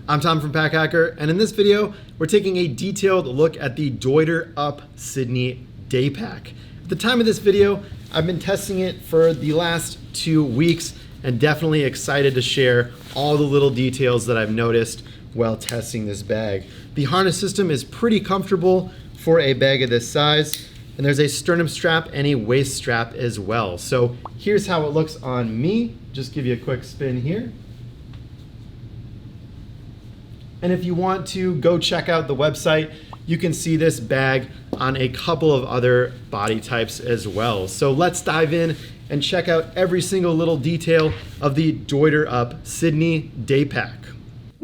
I'm Tom from Pack Hacker, and in this video, we're taking a detailed look at the Deuter Up Sydney Day Pack. At the time of this video, I've been testing it for the last 2 weeks and definitely excited to share all the little details that I've noticed while testing this bag. The harness system is pretty comfortable for a bag of this size, and there's a sternum strap and a waist strap as well. So here's how it looks on me. Just give you a quick spin here. And if you want to go check out the website, you can see this bag on a couple of other body types as well. So let's dive in and check out every single little detail of the Deuter Up Sydney Day Pack.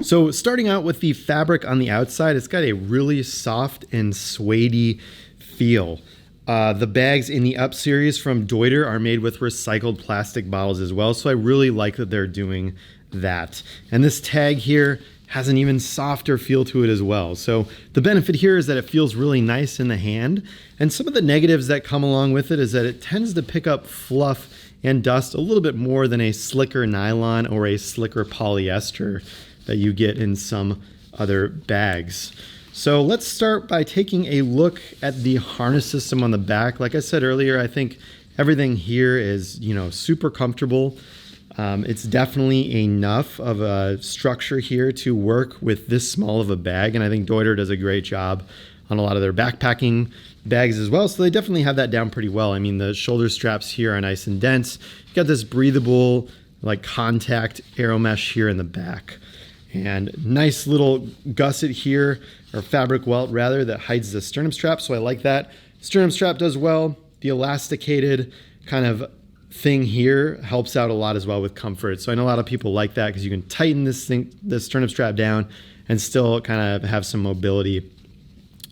So starting out with the fabric on the outside, it's got a really soft and suede feel. The bags in the Up series from Deuter are made with recycled plastic bottles as well, so I really like that they're doing that. And this tag here has an even softer feel to it as well. So the benefit here is that it feels really nice in the hand. And some of the negatives that come along with it is that it tends to pick up fluff and dust a little bit more than a slicker nylon or a slicker polyester that you get in some other bags. So let's start by taking a look at the harness system on the back. Like I said earlier, I think everything here is, super comfortable. It's definitely enough of a structure here to work with this small of a bag, and I think Deuter does a great job on a lot of their backpacking bags as well, so they definitely have that down pretty well. I mean, the shoulder straps here are nice and dense. You got this breathable, like contact aero mesh here in the back, and nice little gusset here, or fabric welt rather, that hides the sternum strap, so I like that. Sternum strap does well. The elasticated kind of thing here helps out a lot as well with comfort. So I know a lot of people like that because you can tighten this sternum strap down and still kind of have some mobility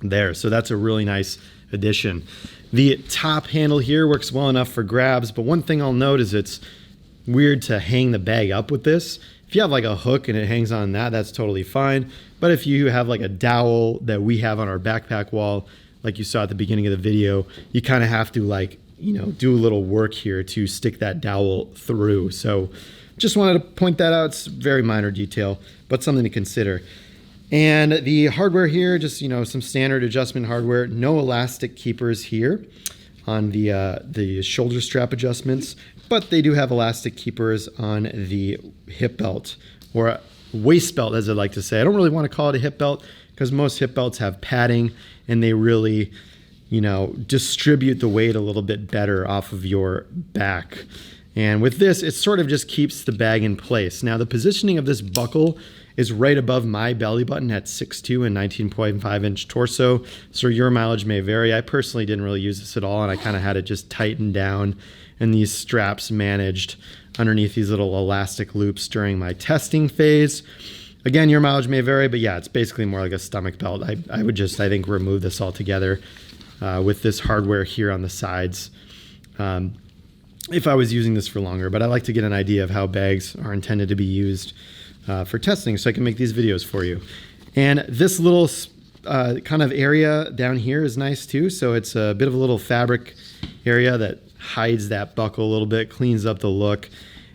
there. So that's a really nice addition. The top handle here works well enough for grabs, but one thing I'll note is it's weird to hang the bag up with this. If you have like a hook and it hangs on that, that's totally fine. But if you have like a dowel that we have on our backpack wall, like you saw at the beginning of the video, you kind of have to do a little work here to stick that dowel through. So just wanted to point that out. It's a very minor detail, but something to consider. And the hardware here, just some standard adjustment hardware. No elastic keepers here on the shoulder strap adjustments, but they do have elastic keepers on the hip belt, or waist belt as I like to say. I don't really want to call it a hip belt because most hip belts have padding and they really distribute the weight a little bit better off of your back. And with this, it sort of just keeps the bag in place. Now, the positioning of this buckle is right above my belly button at 6'2" and 19.5 inch torso. So your mileage may vary. I personally didn't really use this at all, and I kind of had it just tightened down and these straps managed underneath these little elastic loops during my testing phase. Again, your mileage may vary, but yeah, it's basically more like a stomach belt. I would just, I think, remove this altogether. With this hardware here on the sides, if I was using this for longer, but I like to get an idea of how bags are intended to be used for testing so I can make these videos for you. And this little kind of area down here is nice too. So it's a bit of a little fabric area that hides that buckle a little bit, cleans up the look,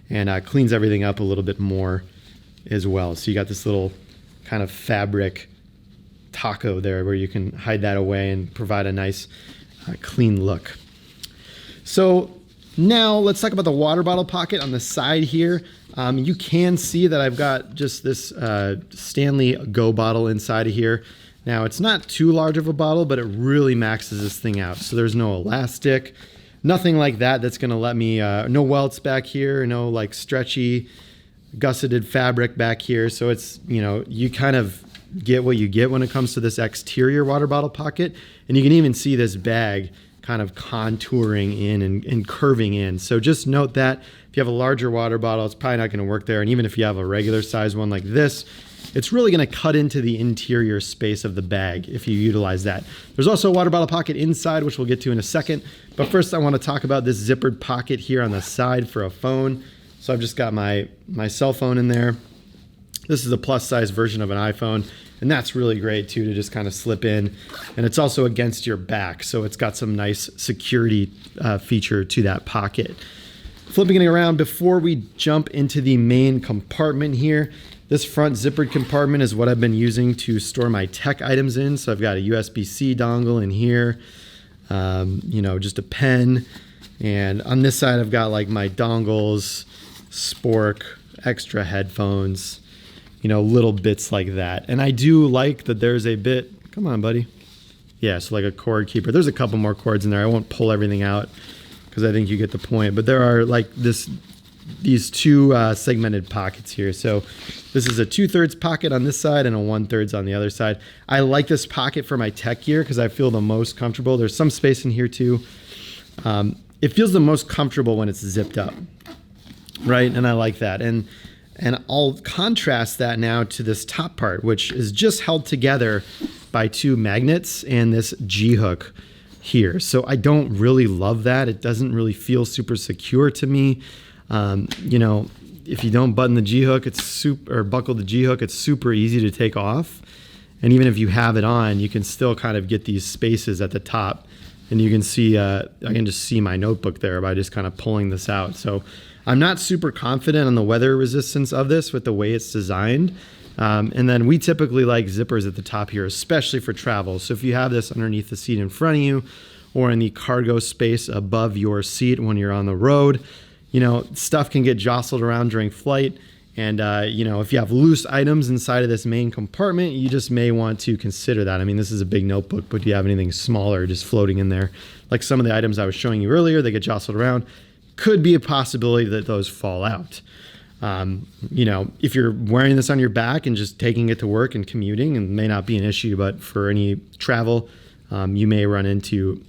and cleans everything up a little bit more as well. So you got this little kind of fabric taco there where you can hide that away and provide a nice clean look. So now let's talk about the water bottle pocket on the side here. You can see that I've got just this Stanley Go bottle inside of here. Now it's not too large of a bottle, but it really maxes this thing out. So there's no elastic, nothing like that that's gonna let me, no welts back here, no like stretchy gusseted fabric back here. So it's, you kind of get what you get when it comes to this exterior water bottle pocket. And you can even see this bag kind of contouring in and curving in. So just note that if you have a larger water bottle, it's probably not going to work there. And even if you have a regular size one like this, it's really going to cut into the interior space of the bag if you utilize that. There's also a water bottle pocket inside, which we'll get to in a second. But first I want to talk about this zippered pocket here on the side for a phone. So I've just got my cell phone in there. This is a plus size version of an iPhone, and that's really great too to just kind of slip in. And it's also against your back, so it's got some nice security feature to that pocket. Flipping it around before we jump into the main compartment here, This front zippered compartment is what I've been using to store my tech items in. So I've got a USB-C dongle in here, you know, just a pen. And on this side, I've got like my dongles, spork, extra headphones, you know, little bits like that. And I do like that there's a bit, come on, buddy. Yeah, so like a cord keeper. There's a couple more cords in there. I won't pull everything out because I think you get the point. But there are like these two segmented pockets here. So this is a 2/3 pocket on this side and a 1/3 on the other side. I like this pocket for my tech gear because I feel the most comfortable. There's some space in here too. It feels the most comfortable when it's zipped up, right? And I like that. And I'll contrast that now to this top part, which is just held together by two magnets and this G-hook here. So I don't really love that. It doesn't really feel super secure to me. You know, if you don't button the G-hook, or buckle the G-hook, it's super easy to take off. And even if you have it on, you can still kind of get these spaces at the top. And you can see, I can just see my notebook there by just kind of pulling this out. So I'm not super confident on the weather resistance of this with the way it's designed. And then we typically like zippers at the top here, especially for travel. So if you have this underneath the seat in front of you or in the cargo space above your seat when you're on the road, you know, stuff can get jostled around during flight. And, you know, if you have loose items inside of this main compartment, you just may want to consider that. I mean, this is a big notebook, but do you have anything smaller just floating in there? Like some of the items I was showing you earlier, they get jostled around. Could be a possibility that those fall out. You know, if you're wearing this on your back and just taking it to work and commuting, it may not be an issue, but for any travel, you may run into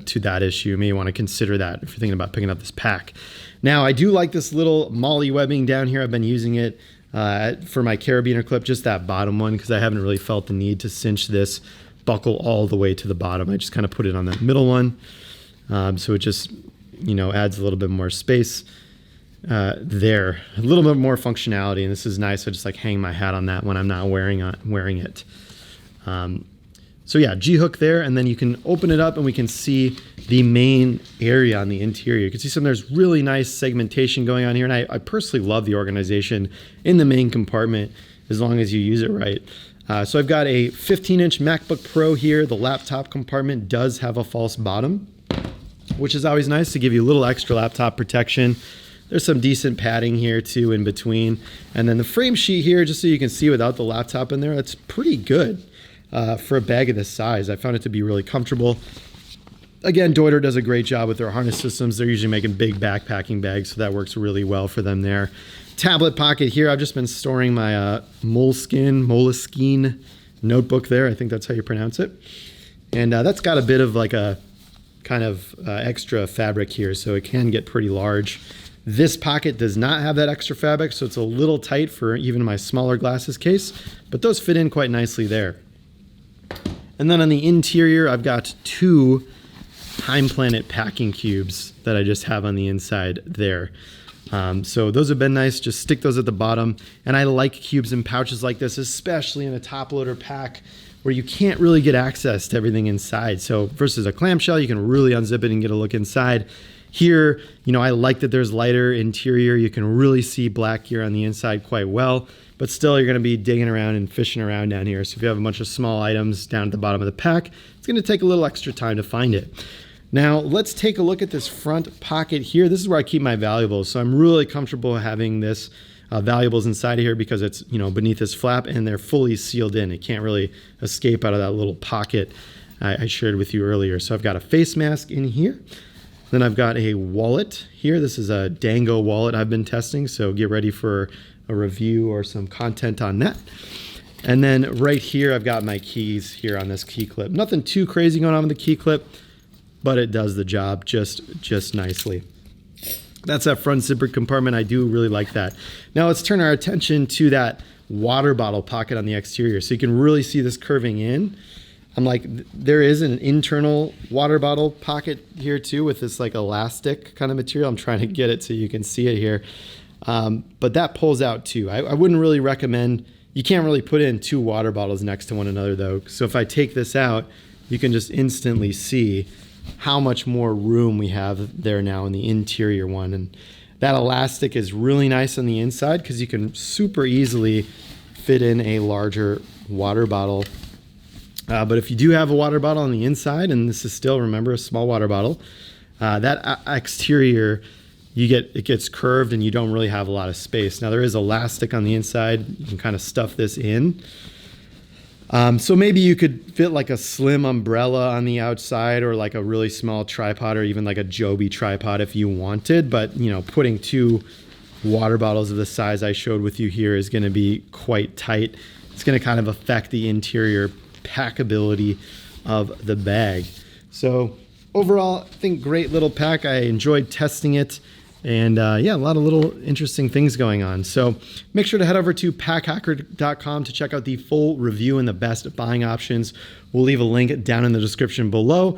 to that issue. You may want to consider that if you're thinking about picking up this pack. Now, I do like this little MOLLE webbing down here. I've been using it for my carabiner clip, just that bottom one, because I haven't really felt the need to cinch this buckle all the way to the bottom. I just kind of put it on the middle one. So it just, you know, adds a little bit more space there. A little bit more functionality, and this is nice. I just like hang my hat on that when I'm not wearing it. So yeah, G-hook there, and then you can open it up and we can see the main area on the interior. You can see there's really nice segmentation going on here, and I personally love the organization in the main compartment as long as you use it right. So I've got a 15-inch MacBook Pro here. The laptop compartment does have a false bottom, which is always nice to give you a little extra laptop protection. There's some decent padding here too in between. And then the frame sheet here, just so you can see without the laptop in there, that's pretty good. For a bag of this size. I found it to be really comfortable. Again, Deuter does a great job with their harness systems. They're usually making big backpacking bags, so that works really well for them there. Tablet pocket here. I've just been storing my Moleskine notebook there. I think that's how you pronounce it. And that's got a bit of like a kind of extra fabric here, so it can get pretty large. This pocket does not have that extra fabric, so it's a little tight for even my smaller glasses case, but those fit in quite nicely there. And then on the interior, I've got two Time Planet packing cubes that I just have on the inside there. So those have been nice. Just stick those at the bottom. And I like cubes and pouches like this, especially in a top loader pack where you can't really get access to everything inside. So versus a clamshell, you can really unzip it and get a look inside. Here, you know, I like that there's lighter interior. You can really see black here on the inside quite well. But still, you're going to be digging around and fishing around down here. So if you have a bunch of small items down at the bottom of the pack, it's going to take a little extra time to find it. Now, let's take a look at this front pocket here. This is where I keep my valuables. So I'm really comfortable having this valuables inside of here because it's, you know, beneath this flap and they're fully sealed in. It can't really escape out of that little pocket I shared with you earlier. So I've got a face mask in here. Then I've got a wallet here. This is a Dango wallet I've been testing. So get ready for a review or some content on that. And then right here, I've got my keys here on this key clip. Nothing too crazy going on with the key clip, but it does the job just nicely. That's that front zipper compartment. I do really like that. Now let's turn our attention to that water bottle pocket on the exterior. So you can really see this curving in. I'm like, there is an internal water bottle pocket here too with this like elastic kind of material. I'm trying to get it so you can see it here. But that pulls out too. I wouldn't really recommend, you can't really put in two water bottles next to one another though. So if I take this out, you can just instantly see how much more room we have there now in the interior one. And That elastic is really nice on the inside because you can super easily fit in a larger water bottle. But if you do have a water bottle on the inside, and this is still, remember, a small water bottle, that exterior, it gets curved and you don't really have a lot of space. Now there is elastic on the inside. You can kind of stuff this in. So maybe you could fit like a slim umbrella on the outside, or like a really small tripod, or even like a Joby tripod if you wanted. But putting 2 water bottles of the size I showed with you here is going to be quite tight. It's going to kind of affect the interior packability of the bag. So overall, I think great little pack. I enjoyed testing it. And yeah, a lot of little interesting things going on. So make sure to head over to packhacker.com to check out the full review and the best buying options. We'll leave a link down in the description below.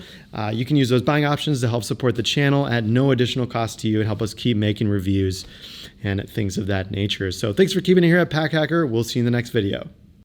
You can use those buying options to help support the channel at no additional cost to you and help us keep making reviews and things of that nature. So thanks for keeping it here at Pack Hacker. We'll see you in the next video.